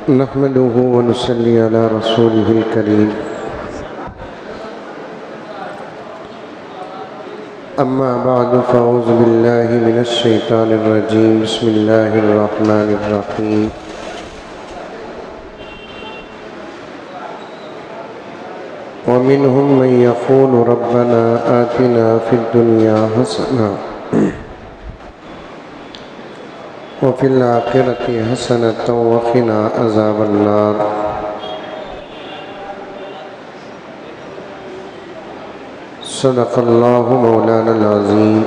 نحمده ونصلي على رسوله الكريم أما بعد فأعوذ بالله من الشيطان الرجيم بسم الله الرحمن الرحيم ومنهم من يقول ربنا آتنا في الدنيا حسنة وفي الآخرة حسنة وقنا عذاب النار صدق الله مولانا العظيم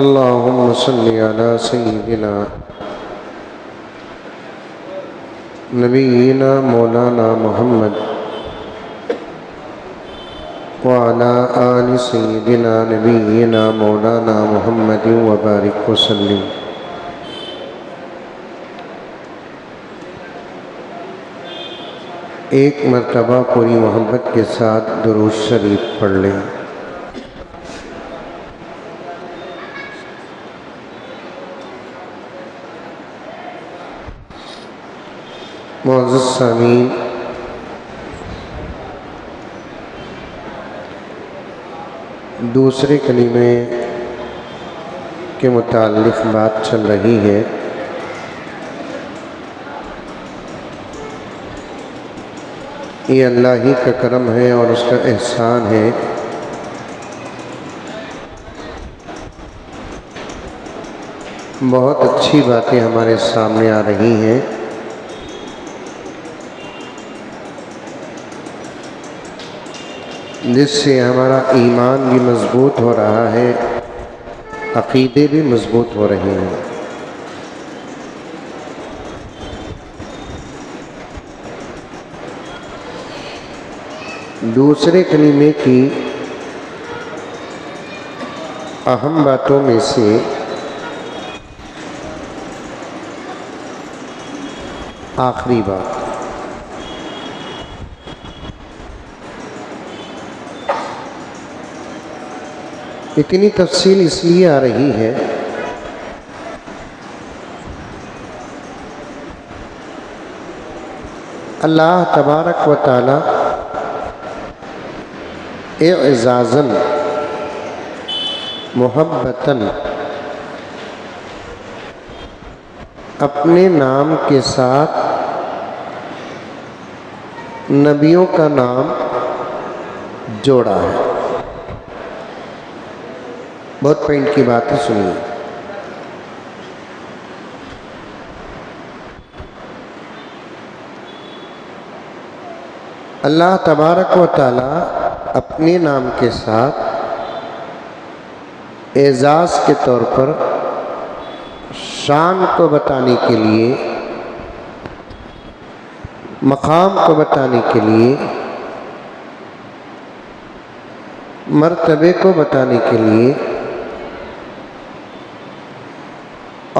اللهم صل على سيدنا نبينا مولانا محمد وعلى آل سيدنا نبينا مولانا محمد وبارك وسلم۔ ایک مرتبہ پوری محبت کے ساتھ درود شریف پڑھ لیں۔ معزز سامعین، دوسرے کلمے کے متعلق بات چل رہی ہے۔ یہ اللہ ہی کا کرم ہے اور اس کا احسان ہے بہت اچھی باتیں ہمارے سامنے آ رہی ہیں، جس سے ہمارا ایمان بھی مضبوط ہو رہا ہے، عقیدے بھی مضبوط ہو رہے ہیں۔ دوسرے کلمے کی اہم باتوں میں سے آخری بات اتنی تفصیل اس لیے آ رہی ہے اللہ تبارک و تعالی اعزازاً محبتاً اپنے نام کے ساتھ نبیوں کا نام جوڑا ہے۔ بہت پوائنٹ کی بات ہے، سنیے۔ اللہ تبارک و تعالی اپنے نام کے ساتھ اعزاز کے طور پر شان کو بتانے کے لیے، مقام کو بتانے کے لیے، مرتبے کو بتانے کے لیے،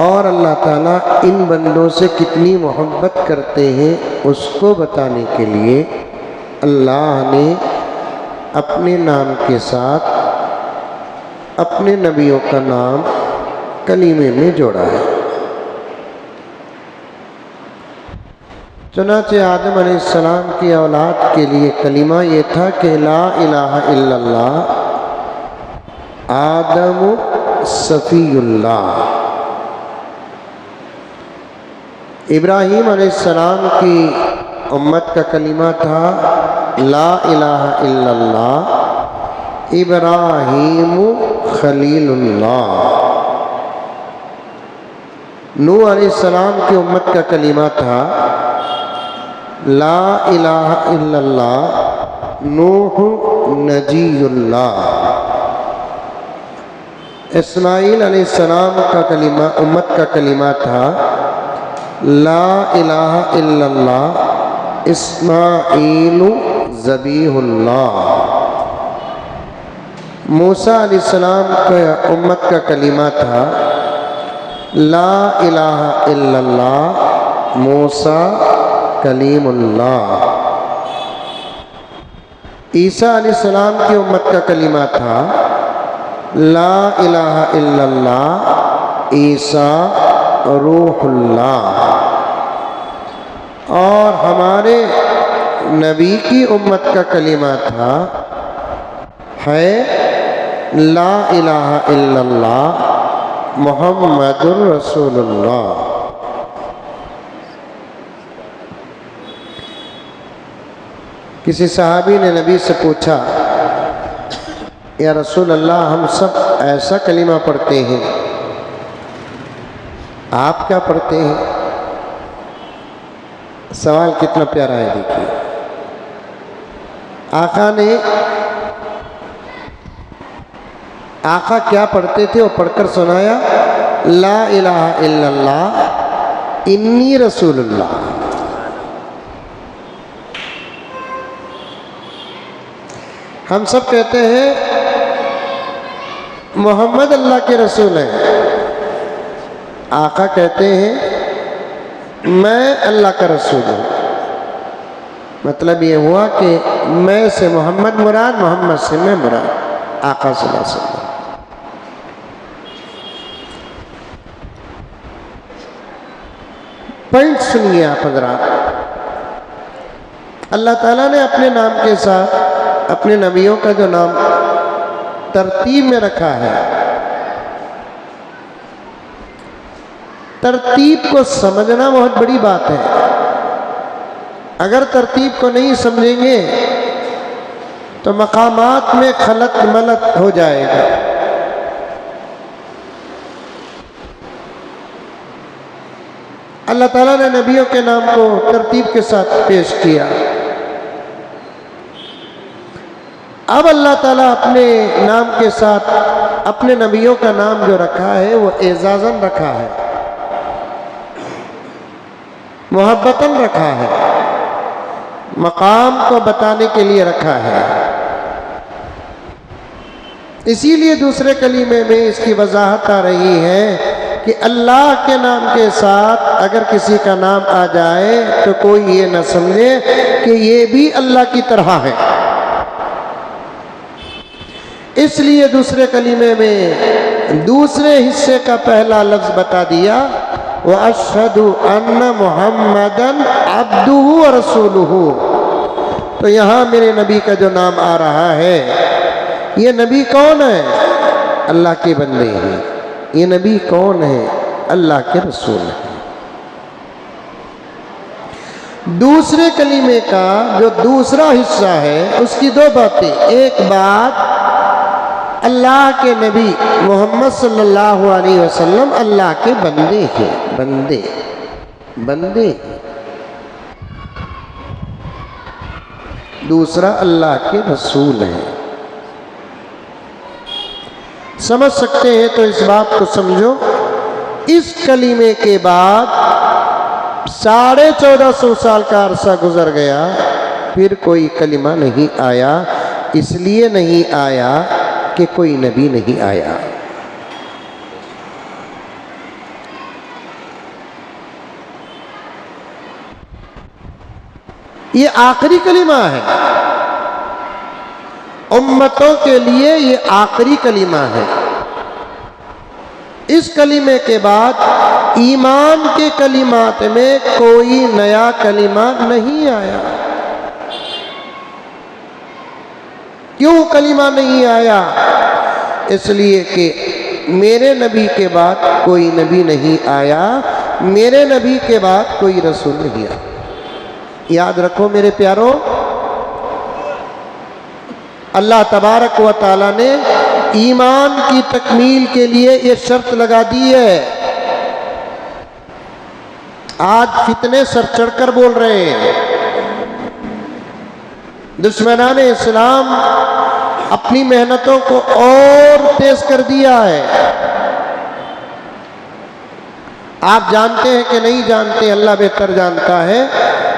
اور اللہ تعالیٰ ان بندوں سے کتنی محبت کرتے ہیں اس کو بتانے کے لیے اللہ نے اپنے نام کے ساتھ اپنے نبیوں کا نام کلمے میں جوڑا ہے۔ چنانچہ آدم علیہ السلام کی اولاد کے لیے کلمہ یہ تھا کہ لا الہ الا اللہ آدم صفی اللہ۔ ابراہیم علیہ السلام کی امت کا کلمہ تھا لا الہ الا اللہ ابراہیم خلیل اللہ۔ نوح علیہ السلام کی امت کا کلمہ تھا لا الہ الا اللہ نوح نجی اللہ۔ اسماعیل علیہ السلام کا کلمہ امت کا کلمہ تھا لا الہ الا اللہ اسماعیل ذبیح اللہ۔ موسیٰ علیہ السلام کا امت کا کلمہ تھا لا الہ الا اللہ موسیٰ کلیم اللہ۔ عیسیٰ علیہ السلام کی امت کا کلمہ تھا لا الہ الا اللہ عیسیٰ روح اللہ، اور ہمارے نبی کی امت کا کلمہ تھا ہے لا الہ الا اللہ محمد الرسول اللہ۔ کسی صحابی نے نبی سے پوچھا یا رسول اللہ ہم سب ایسا کلمہ پڑھتے ہیں، آپ کیا پڑھتے ہیں؟ سوال کتنا پیارا ہے دیکھیے۔ آقا کیا پڑھتے تھے وہ پڑھ کر سنایا، لا الہ الا اللہ انی رسول اللہ۔ ہم سب کہتے ہیں محمد اللہ کے رسول ہیں، آقا کہتے ہیں میں اللہ کا رسول ہوں۔ مطلب یہ ہوا کہ میں سے محمد مراد، محمد سے میں مراد، آقا صلی اللہ علیہ وسلم۔ پوائنٹ سنیے آپ حضرات، اللہ تعالیٰ نے اپنے نام کے ساتھ اپنے نبیوں کا جو نام ترتیب میں رکھا ہے، ترتیب کو سمجھنا بہت بڑی بات ہے۔ اگر ترتیب کو نہیں سمجھیں گے تو مقامات میں خلط ملط ہو جائے گا۔ اللہ تعالیٰ نے نبیوں کے نام کو ترتیب کے ساتھ پیش کیا۔ اب اللہ تعالیٰ اپنے نام کے ساتھ اپنے نبیوں کا نام جو رکھا ہے وہ اعزازاً رکھا ہے، محبتاً رکھا ہے، مقام کو بتانے کے لیے رکھا ہے۔ اسی لیے دوسرے کلمے میں اس کی وضاحت آ رہی ہے کہ اللہ کے نام کے ساتھ اگر کسی کا نام آ جائے تو کوئی یہ نہ سمجھے کہ یہ بھی اللہ کی طرح ہے۔ اس لیے دوسرے کلمے میں دوسرے حصے کا پہلا لفظ بتا دیا، وَأَشْهَدُ أَنَّ مُحَمَّدًا عَبْدُهُ وَرَسُولُهُ۔ تو یہاں میرے نبی کا جو نام آ رہا ہے، یہ نبی کون ہے؟ اللہ کے بندے ہیں۔ یہ نبی کون ہے؟ اللہ کے رسول ہیں۔ دوسرے کلمے کا جو دوسرا حصہ ہے اس کی دو باتیں، ایک بات اللہ کے نبی محمد صلی اللہ علیہ وسلم اللہ کے بندے ہیں، بندے۔ دوسرا اللہ کے رسول ہیں۔ سمجھ سکتے ہیں تو اس بات کو سمجھو، اس کلمے کے بعد 1450 سال کا عرصہ گزر گیا، پھر کوئی کلمہ نہیں آیا۔ اس لیے نہیں آیا کہ کوئی نبی نہیں آیا۔ یہ آخری کلمہ ہے، امتوں کے لیے یہ آخری کلمہ ہے۔ اس کلمے کے بعد ایمان کے کلمات میں کوئی نیا کلمہ نہیں آیا۔ کیوں کلمہ نہیں آیا؟ اس لیے کہ میرے نبی کے بعد کوئی نبی نہیں آیا، میرے نبی کے بعد کوئی رسول نہیں آیا۔ یاد رکھو میرے پیارو، اللہ تبارک و تعالی نے ایمان کی تکمیل کے لیے یہ شرط لگا دی ہے۔ آج فتنے سر چڑھ کر بول رہے ہیں، دشمنان اسلام اپنی محنتوں کو اور تیز کر دیا ہے۔ آپ جانتے ہیں کہ نہیں جانتے، اللہ بہتر جانتا ہے۔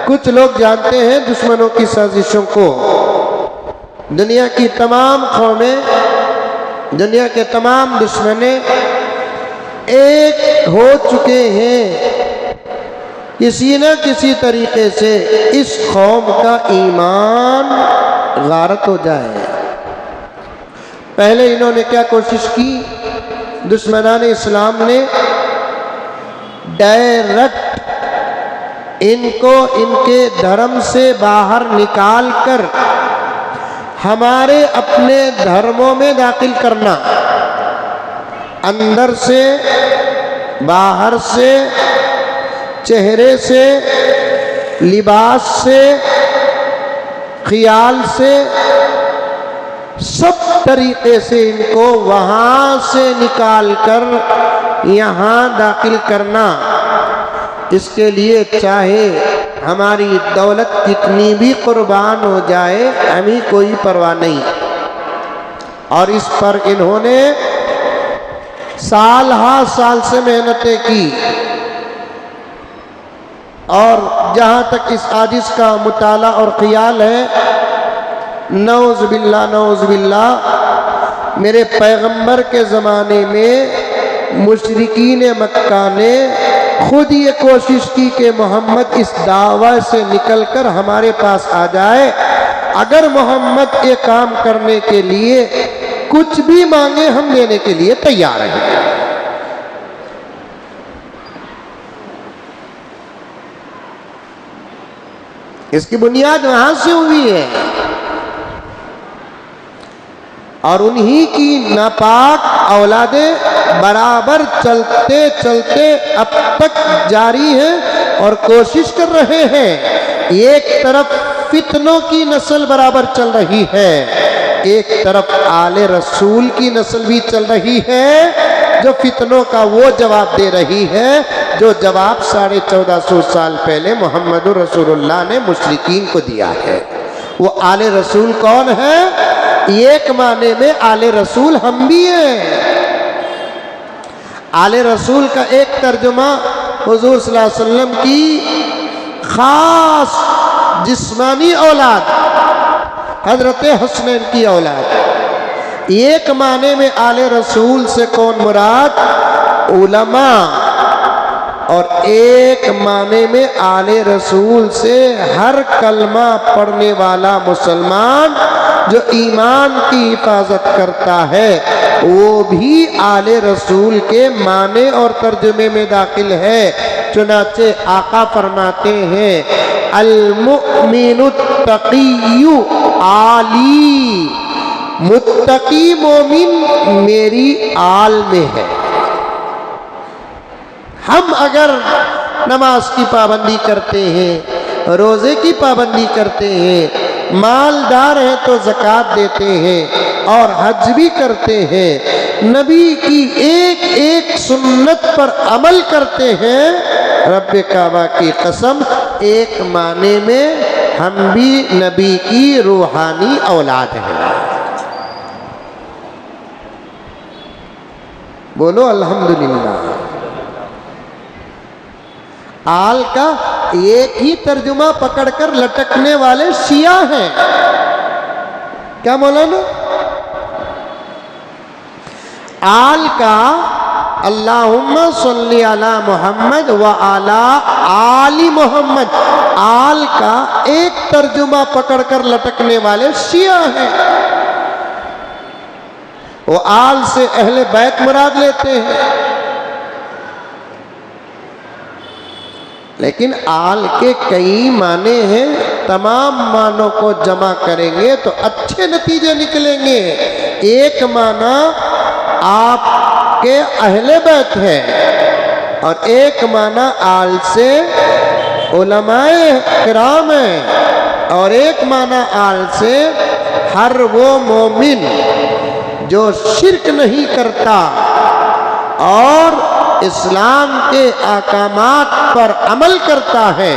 کچھ لوگ جانتے ہیں دشمنوں کی سازشوں کو۔ دنیا کی تمام قومیں، دنیا کے تمام دشمنیں ایک ہو چکے ہیں، کسی نہ کسی طریقے سے اس قوم کا ایمان غارت ہو جائے۔ پہلے انہوں نے کیا کوشش کی؟ دشمنان اسلام نے ڈائریکٹ ان کو ان کے دھرم سے باہر نکال کر ہمارے اپنے دھرموں میں داخل کرنا، اندر سے، باہر سے، چہرے سے، لباس سے، خیال سے، سب طریقے سے ان کو وہاں سے نکال کر یہاں داخل کرنا۔ اس کے لیے چاہے ہماری دولت کتنی بھی قربان ہو جائے، ہمیں کوئی پرواہ نہیں۔ اور اس پر انہوں نے سال ہا سال سے محنتیں کی، اور جہاں تک اس عاجز کا مطالعہ اور خیال ہے، نعوذ باللہ نعوذ باللہ، میرے پیغمبر کے زمانے میں مشرکین مکہ نے خود یہ کوشش کی کہ محمد اس دعوی سے نکل کر ہمارے پاس آ جائے، اگر محمد یہ کام کرنے کے لیے کچھ بھی مانگے ہم دینے کے لیے تیار ہیں۔ اس کی بنیاد وہاں سے ہوئی ہے، اور انہی کی ناپاک اولادیں برابر چلتے چلتے اب تک جاری ہیں اور کوشش کر رہے ہیں۔ ایک طرف فتنوں کی نسل برابر چل رہی ہے، ایک طرف آل رسول کی نسل بھی چل رہی ہے، جو فتنوں کا وہ جواب دے رہی ہے جو جواب 1450 سال پہلے محمد رسول اللہ نے مشرکین کو دیا ہے۔ وہ آل رسول کون ہے؟ ایک معنی میں آل رسول ہم بھی ہیں۔ آل رسول کا ایک ترجمہ حضور صلی اللہ علیہ وسلم کی خاص جسمانی اولاد، حضرت حسنین کی اولاد۔ ایک معنی میں آل رسول سے کون مراد؟ علماء۔ اور ایک معنی میں آل رسول سے ہر کلمہ پڑھنے والا مسلمان جو ایمان کی حفاظت کرتا ہے، وہ بھی آل رسول کے معنی اور ترجمے میں داخل ہے۔ چنانچہ آقا فرماتے ہیں المؤمن التقی آلی، متقی مومن میری آل میں ہے۔ ہم اگر نماز کی پابندی کرتے ہیں، روزے کی پابندی کرتے ہیں، مالدار ہیں تو زکوٰۃ دیتے ہیں اور حج بھی کرتے ہیں، نبی کی ایک ایک سنت پر عمل کرتے ہیں، رب کعبہ کی قسم ایک معنی میں ہم بھی نبی کی روحانی اولاد ہیں۔ بولو الحمدللہ۔ آل کا ایک ہی ترجمہ پکڑ کر لٹکنے والے شیعہ ہیں۔ کیا مولانا؟ آل کا اللہم صلی علی محمد وعلی آل محمد، آل کا ایک ترجمہ پکڑ کر لٹکنے والے شیعہ ہیں۔ وہ آل سے اہل بیت مراد لیتے ہیں، لیکن آل کے کئی معنی ہیں، تمام معنوں کو جمع کریں گے تو اچھے نتیجے نکلیں گے۔ ایک معنی آپ کے اہل بیت ہے، اور ایک معنی آل سے علماء کرام ہیں، اور ایک معنی آل سے ہر وہ مومن جو شرک نہیں کرتا اور اسلام کے احکامات پر عمل کرتا ہے،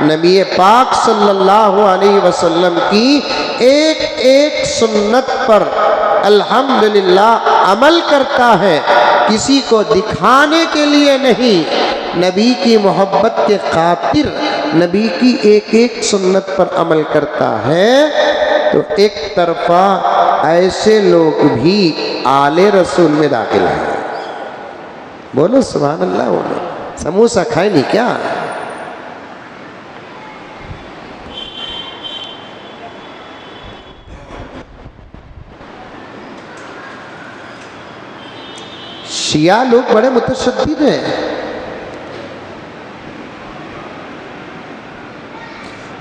نبی پاک صلی اللہ علیہ وسلم کی ایک ایک سنت پر الحمدللہ عمل کرتا ہے، کسی کو دکھانے کے لیے نہیں، نبی کی محبت کے خاطر نبی کی ایک ایک سنت پر عمل کرتا ہے۔ تو ایک طرفہ ایسے لوگ بھی آل رسول میں داخل ہیں۔ بولو سبحان اللہ، بولو۔ سموسہ کھائے نہیں کیا؟ شیعہ لوگ بڑے متشدد ہیں.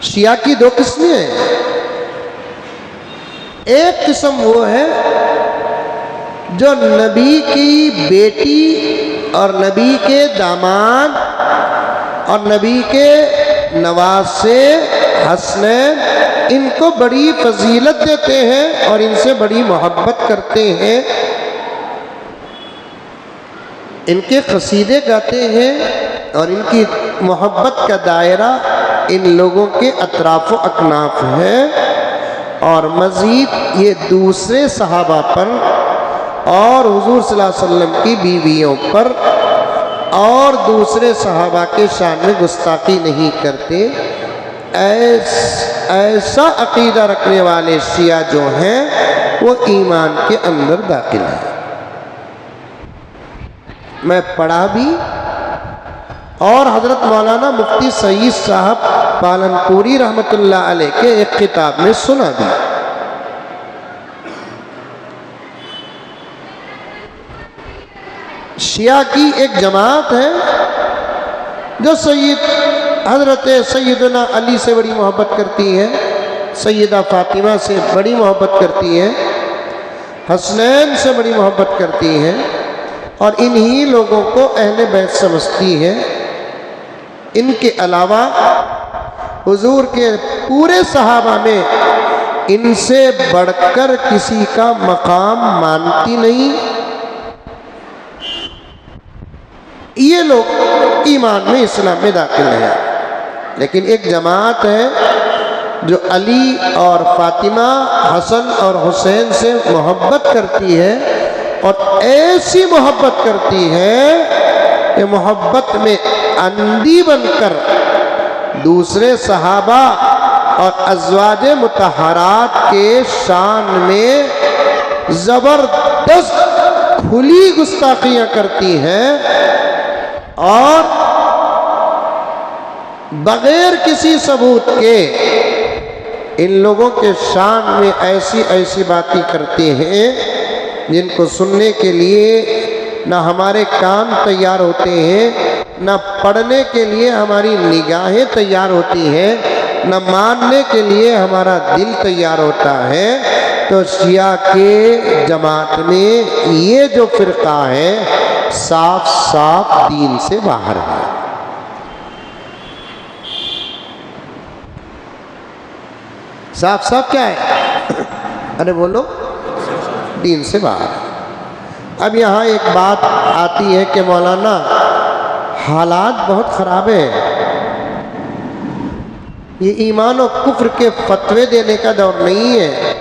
شیعہ کی دو قسمیں ہیں. ایک قسم وہ ہے جو نبی کی بیٹی اور نبی کے داماد اور نبی کے نواسے حسنین ان کو بڑی فضیلت دیتے ہیں اور ان سے بڑی محبت کرتے ہیں، ان کے قصیدے گاتے ہیں اور ان کی محبت کا دائرہ ان لوگوں کے اطراف و اکناف ہے. اور مزید یہ دوسرے صحابہ پر اور حضور صلی اللہ علیہ وسلم کی بیویوں پر اور دوسرے صحابہ کے شان میں گستاخی نہیں کرتے. ایسا عقیدہ رکھنے والے شیعہ جو ہیں وہ ایمان کے اندر داخل ہیں. میں پڑھا بھی اور حضرت مولانا مفتی سعید صاحب پالنپوری رحمۃ اللہ علیہ کے ایک کتاب میں سنا بھی. شیعہ کی ایک جماعت ہے جو حضرت سیدنا علی سے بڑی محبت کرتی ہے، سیدہ فاطمہ سے بڑی محبت کرتی ہے، حسنین سے بڑی محبت کرتی ہے اور انہی لوگوں کو اہل بیت سمجھتی ہے. ان کے علاوہ حضور کے پورے صحابہ میں ان سے بڑھ کر کسی کا مقام مانتی نہیں. یہ لوگ ایمان میں اسلام میں داخل ہیں. لیکن ایک جماعت ہے جو علی اور فاطمہ، حسن اور حسین سے محبت کرتی ہے اور ایسی محبت کرتی ہے کہ محبت میں اندھی بن کر دوسرے صحابہ اور ازواج مطہرات کے شان میں زبردست کھلی گستاخیاں کرتی ہیں اور بغیر کسی ثبوت کے ان لوگوں کے شان میں ایسی ایسی باتیں کرتے ہیں جن کو سننے کے لیے نہ ہمارے کان تیار ہوتے ہیں، نہ پڑھنے کے لیے ہماری نگاہیں تیار ہوتی ہیں، نہ ماننے کے لیے ہمارا دل تیار ہوتا ہے. تو شیعہ کے جماعت میں یہ جو فرقہ ہے صاف صاف دین سے باہر ہے. صاف صاف کیا ہے؟ ارے بولو، دین سے باہر. اب یہاں ایک بات آتی ہے کہ مولانا حالات بہت خراب ہیں، یہ ایمان و کفر کے فتوے دینے کا دور نہیں ہے،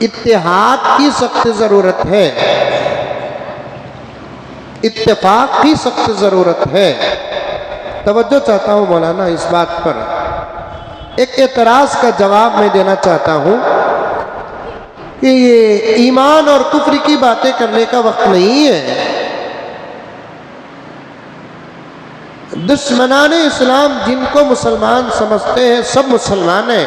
اتحاد کی سخت ضرورت ہے، اتفاق کی سخت ضرورت ہے. توجہ چاہتا ہوں مولانا اس بات پر. ایک اعتراض کا جواب میں دینا چاہتا ہوں کہ یہ ایمان اور کفر کی باتیں کرنے کا وقت نہیں ہے. دشمنان اسلام جن کو مسلمان سمجھتے ہیں سب مسلمان ہیں.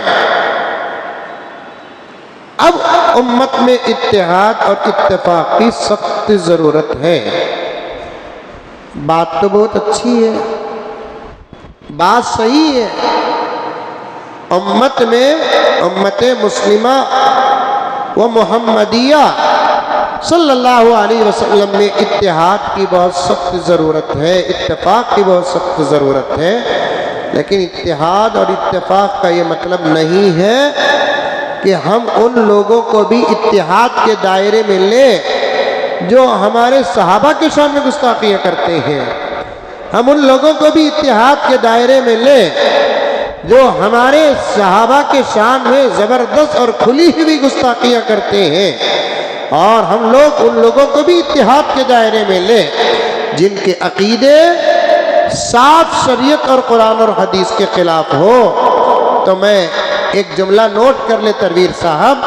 اب امت میں اتحاد اور اتفاق کی سخت ضرورت ہے. بات تو بہت اچھی ہے، بات صحیح ہے. امت میں امت مسلمہ و محمدیہ صلی اللہ علیہ وسلم میں اتحاد کی بہت سخت ضرورت ہے، اتفاق کی بہت سخت ضرورت ہے. لیکن اتحاد اور اتفاق کا یہ مطلب نہیں ہے کہ ہم ان لوگوں کو بھی اتحاد کے دائرے میں لیں جو ہمارے صحابہ کے شان میں گستاخیاں کرتے ہیں. ہم ان لوگوں کو بھی اتحاد کے دائرے میں لیں جو ہمارے صحابہ کے شان میں زبردست اور کھلی ہوئی گستاخیاں کرتے ہیں. اور ہم لوگ ان لوگوں کو بھی اتحاد کے دائرے میں لیں جن کے عقیدے صاف شریعت اور قرآن اور حدیث کے خلاف ہو. تو میں ایک جملہ نوٹ کر لے تنویر صاحب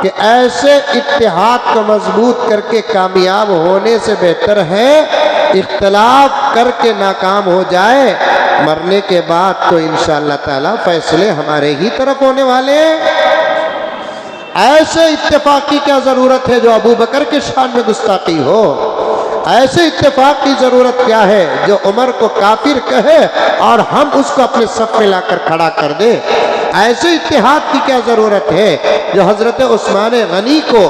کہ ایسے اتحاد کو مضبوط کر کے کامیاب ہونے سے بہتر ہے اختلاف کر کے ناکام ہو جائے. مرنے کے بعد تو انشاءاللہ تعالی فیصلے ہمارے ہی طرف ہونے والے ہیں. ایسے اتفاق کی کیا ضرورت ہے جو ابو بکر کے شان میں گستاخی ہو؟ ایسے اتفاق کی ضرورت کیا ہے جو عمر کو کافر کہے اور ہم اس کو اپنے صف میں لا کر کھڑا کر دیں؟ ایسے اتحاد کی کیا ضرورت ہے جو حضرت عثمان غنی کو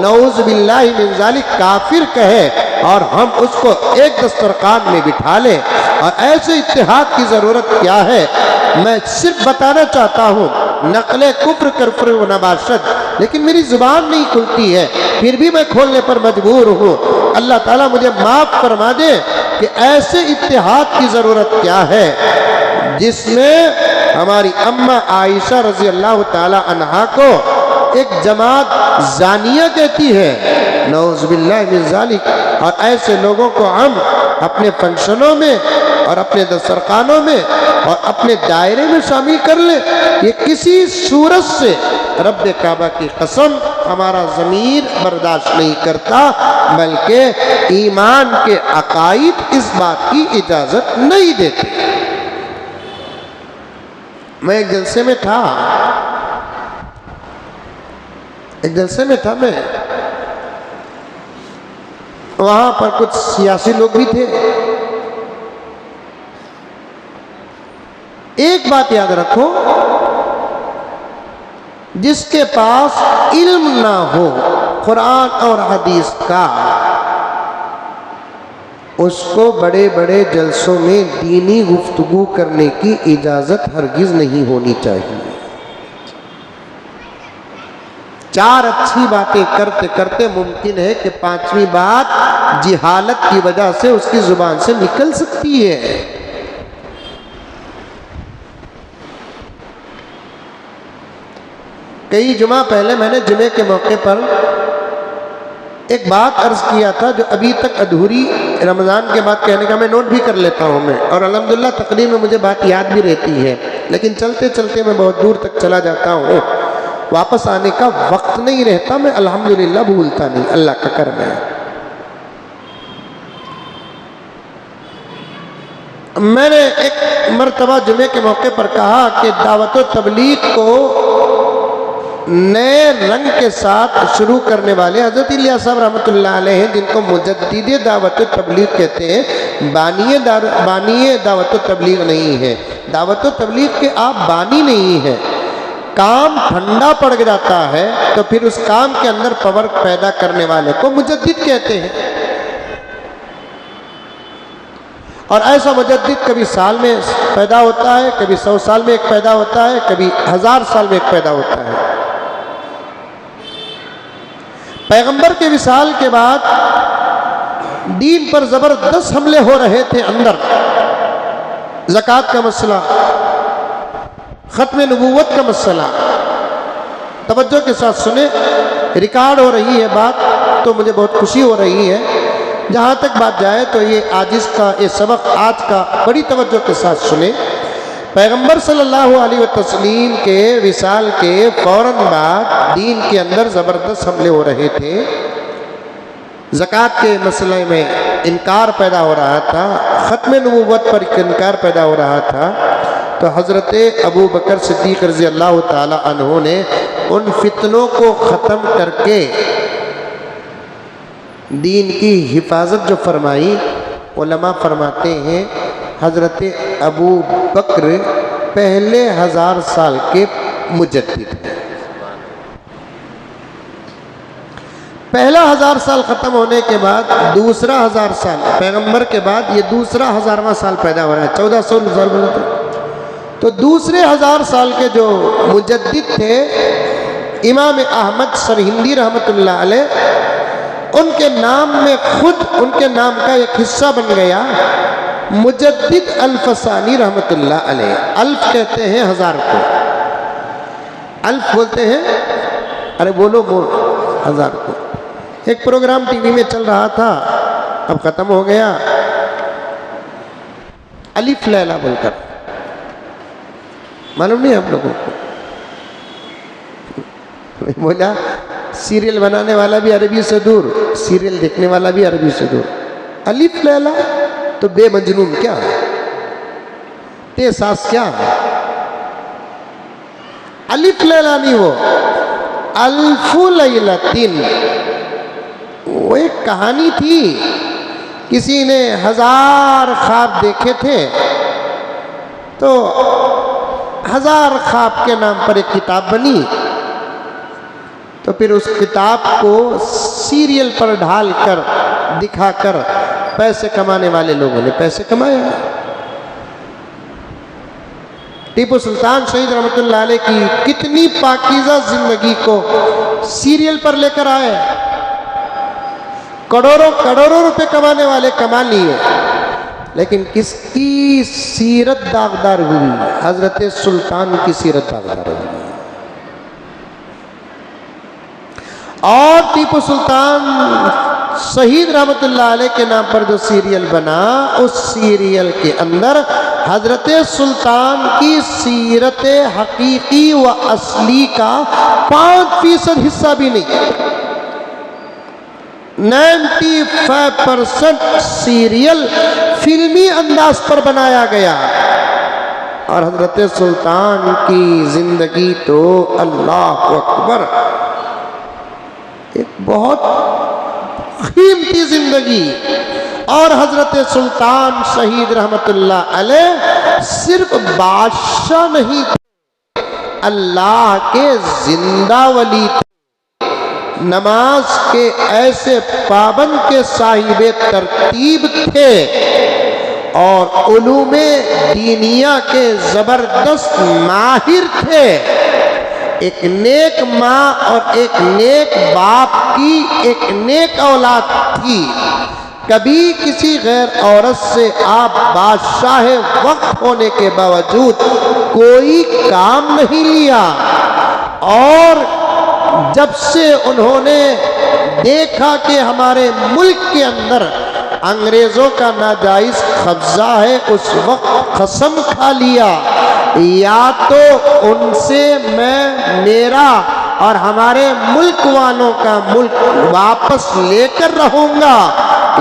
نعوذ باللہ من ذالک کافر کہے اور ہم اس کو ایک دسترخوان میں بٹھا لیں؟ اور ایسے اتحاد کی ضرورت کیا ہے؟ میں صرف بتانا چاہتا ہوں، نقل کفر کفر و نباشد، لیکن میری زبان نہیں کھلتی ہے، پھر بھی میں کھولنے پر مجبور ہوں۔ اللہ تعالیٰ مجھے معاف فرما دے کہ ایسے اتحاد کی ضرورت کیا ہے جس میں ہماری اماں عائشہ رضی اللہ تعالی عنہا کو ایک جماعت زانیہ کہتی ہے، نعوذ باللہ من ذالک، اور ایسے لوگوں کو ہم اپنے فنکشنوں میں اور اپنے دسترخوانوں میں اور اپنے دائرے میں شامل کر لیں؟ یہ کسی صورت سے رب کعبہ کی قسم ہمارا ضمیر برداشت نہیں کرتا، بلکہ ایمان کے عقائد اس بات کی اجازت نہیں دیتے۔ میں ایک جلسے میں تھا میں وہاں پر کچھ سیاسی لوگ بھی تھے۔ ایک بات یاد رکھو، جس کے پاس علم نہ ہو قرآن اور حدیث کا، اس کو بڑے بڑے جلسوں میں دینی گفتگو کرنے کی اجازت ہرگز نہیں ہونی چاہیے۔ چار اچھی باتیں کرتے کرتے ممکن ہے کہ پانچویں بات جہالت کی وجہ سے اس کی زبان سے نکل سکتی ہے۔ کئی جمعہ پہلے میں نے جمعے کے موقع پر ایک بات عرض کیا تھا جو ابھی تک ادھوری، رمضان کے بعد کہنے کا میں نوٹ بھی کر لیتا ہوں میں، اور الحمدللہ تقریر میں مجھے بات یاد بھی رہتی ہے، لیکن چلتے چلتے میں بہت دور تک چلا جاتا ہوں، واپس آنے کا وقت نہیں رہتا، میں الحمدللہ بھولتا نہیں، اللہ کا کرم ہے۔ میں نے ایک مرتبہ جمعے کے موقع پر کہا کہ دعوت و تبلیغ کو نئے رنگ کے ساتھ شروع کرنے والے حضرت الیاس صاحب رحمۃ اللہ علیہ ہیں، جن کو مجدد دعوت و تبلیغ کہتے ہیں، بانی دعوت و تبلیغ نہیں ہے۔ دعوت و تبلیغ کے آپ بانی نہیں ہیں، کام ٹھنڈا پڑ جاتا ہے تو پھر اس کام کے اندر پاور پیدا کرنے والے کو مجدد کہتے ہیں۔ اور ایسا مجدد کبھی سال میں پیدا ہوتا ہے، کبھی 100 سال میں ایک پیدا ہوتا ہے، کبھی 1000 سال میں ایک پیدا ہوتا ہے۔ پیغمبر کے وصال کے بعد دین پر زبردست حملے ہو رہے تھے، اندر زکوٰۃ کا مسئلہ، ختم نبوت کا مسئلہ۔ توجہ کے ساتھ سنیں، ریکارڈ ہو رہی ہے بات تو مجھے بہت خوشی ہو رہی ہے، جہاں تک بات جائے تو یہ آج کا یہ سبق آج کا بڑی توجہ کے ساتھ سنیں۔ پیغمبر صلی اللہ علیہ وسلم کے وصال کے فوراً بعد دین کے اندر زبردست حملے ہو رہے تھے، زکوٰۃ کے مسئلے میں انکار پیدا ہو رہا تھا، ختم نبوت پر انکار پیدا ہو رہا تھا، تو حضرت ابو بکر صدیق رضی اللہ تعالی عنہ نے ان فتنوں کو ختم کر کے دین کی حفاظت جو فرمائی، علماء فرماتے ہیں حضرت ابو بکر پہلے 1000 سال کے مجدد ہیں۔ پہلا 1000 سال ختم ہونے کے بعد دوسرا 1000 سال پیغمبر کے بعد یہ دوسرا 1000واں سال پیدا ہو رہا ہے، 1400 تو دوسرے 1000 سال کے جو مجدد تھے امام احمد سرہندی رحمۃ اللہ علیہ، ان کے نام میں خود ان کے نام کا ایک حصہ بن گیا مجدد الفسانی رحمۃ اللہ علیہ۔ الف کہتے ہیں 1000 کو، الف بولتے ہیں، ارے بولو 1000 کو۔ ایک پروگرام ٹی وی میں چل رہا تھا، اب ختم ہو گیا، الف لیلا بول کر، معلوم نہیں آپ لوگوں کو؟ بولا سیریل بنانے والا بھی عربی سے دور، سیریل دیکھنے والا بھی عربی سے دور۔ الف لیلا تو بے مجنون کیا، تے ساس کیا، الف لیلا نہیں، وہ الف لیلتن، وہ ایک کہانی تھی، کسی نے 1000 خواب دیکھے تھے تو 1000 خواب کے نام پر ایک کتاب بنی، تو پھر اس کتاب کو سیریل پر ڈھال کر دکھا کر پیسے کمانے والے لوگوں نے پیسے کمائے۔ ٹیپو سلطان شہید رحمۃ اللہ علیہ کی کتنی پاکیزہ زندگی کو سیریل پر لے کر آئے، کروڑوں روپے کمانے والے کما لیے، لیکن کس کی سیرت داغدار ہوئی؟ حضرت سلطان کی سیرت داغدار ہوئی۔ اور ٹیپو سلطان شہید رحمۃ اللہ علیہ کے نام پر جو سیریل بنا، اس سیریل کے اندر حضرت سلطان کی سیرت حقیقی و اصلی کا 5% حصہ بھی نہیں، 95% سیریل فلمی انداز پر بنایا گیا، اور حضرت سلطان کی زندگی تو اللہ اکبر، ایک بہت قیمتی زندگی۔ اور حضرت سلطان شہید رحمت اللہ علیہ صرف بادشاہ نہیں تھے، اللہ کے زندہ ولی تھے، نماز کے ایسے پابند کے صاحب ترتیب تھے، اور علوم دینیہ کے زبردست ماہر تھے۔ ایک نیک ماں اور ایک نیک باپ کی ایک نیک اولاد تھی۔ کبھی کسی غیر عورت سے آپ بادشاہ وقت ہونے کے باوجود کوئی کام نہیں لیا، اور جب سے انہوں نے دیکھا کہ ہمارے ملک کے اندر انگریزوں کا ناجائز قبضہ ہے، اس وقت قسم کھا لیا، یا تو ان سے میں میرا اور ہمارے ملک والوں کا ملک واپس لے کر رہوں گا،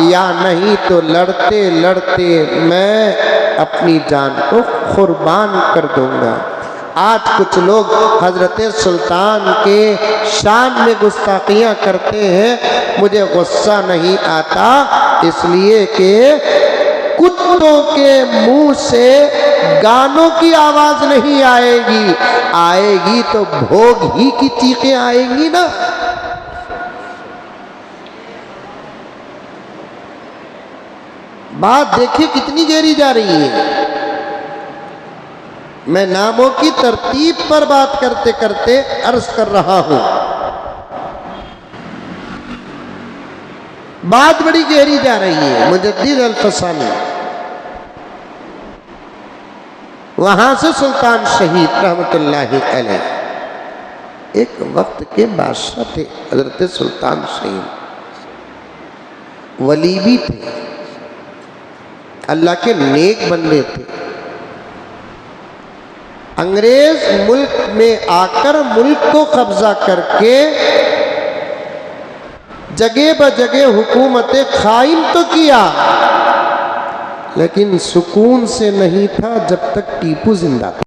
یا نہیں تو لڑتے لڑتے میں اپنی جان کو قربان کر دوں گا۔ آج کچھ لوگ حضرت سلطان کے شان میں گستاخیاں کرتے ہیں، مجھے غصہ نہیں آتا، اس لیے کہ کتوں کے منہ سے گانوں کی آواز نہیں آئے گی، آئے گی تو بھوگ ہی کی چیخیں آئیں گی نا۔ بات دیکھیں کتنی گہری جا رہی ہے۔ میں ناموں کی ترتیب پر بات کرتے کرتے عرض کر رہا ہوں، بات بڑی گہری جا رہی ہے۔ مجدد الفسانی، وہاں سے سلطان شہید رحمت اللہ علیہ، ایک وقت کے بادشاہ تھے حضرت سلطان شہید، ولی بھی تھے، اللہ کے نیک بندے تھے۔ انگریز ملک میں آ کر ملک کو قبضہ کر کے جگہ بجگہ حکومت قائم تو کیا، لیکن سکون سے نہیں تھا جب تک ٹیپو زندہ تھا۔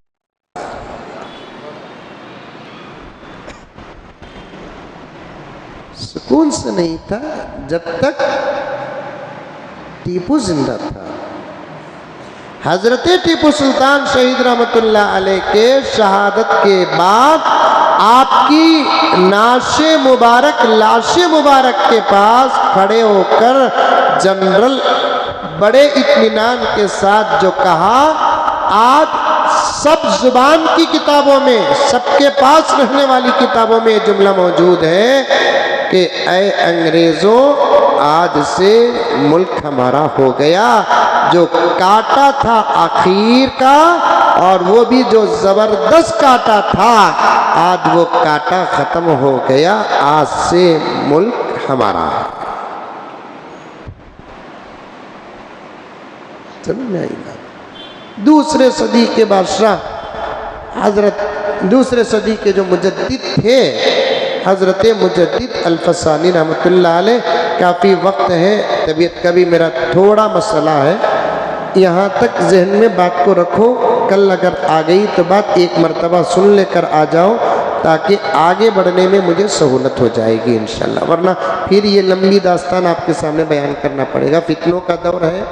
سکون سے نہیں تھا جب تک ٹیپو زندہ تھا۔ حضرت ٹیپو سلطان شہید رحمت اللہ علیہ کے شہادت کے بعد آپ کی لاش مبارک کے پاس کھڑے ہو کر جنرل بڑے اطمینان کے ساتھ جو کہا، آج سب زبان کی کتابوں میں، سب کے پاس رہنے والی کتابوں میں یہ جملہ موجود ہے کہ اے انگریزوں، آج سے ملک ہمارا ہو گیا۔ جو کاٹا تھا آخر کا، اور وہ بھی جو زبردست کاٹا تھا، آج وہ کاٹا ختم ہو گیا، آج سے ملک ہمارا ہے۔ سمجھ میں آئی بات؟ دوسرے صدی کے بادشاہ، دوسرے صدی کے جو مجدد تھے، حضرت مجدد الفسانی رحمت اللہ علیہ، کافی وقت ہے، طبیعت کا بھی میرا تھوڑا مسئلہ ہے، یہاں تک ذہن میں بات کو رکھو، کل اگر آ گئی تو بات ایک مرتبہ سن لے کر آ جاؤ، تاکہ آگے بڑھنے میں مجھے سہولت ہو جائے گی انشاءاللہ، ورنہ پھر یہ لمبی داستان آپ کے سامنے بیان کرنا پڑے گا۔ فتنوں کا دور ہے،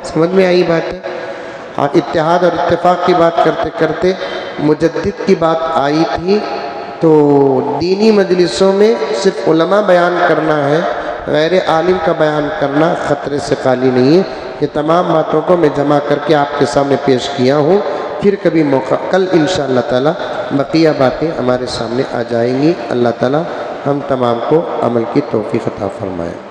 سمجھ میں آئی بات ہے؟ ہاں، اتحاد اور اتفاق کی بات کرتے کرتے مجدد کی بات آئی تھی، تو دینی مجلسوں میں صرف علماء بیان کرنا ہے، غیر عالم کا بیان کرنا خطرے سے خالی نہیں ہے۔ یہ تمام باتوں کو میں جمع کر کے آپ کے سامنے پیش کیا ہوں، پھر کبھی موقع کل انشاءاللہ تعالی بقیہ باتیں ہمارے سامنے آ جائیں گی۔ اللہ تعالی ہم تمام کو عمل کی توفیق عطا فرمائے۔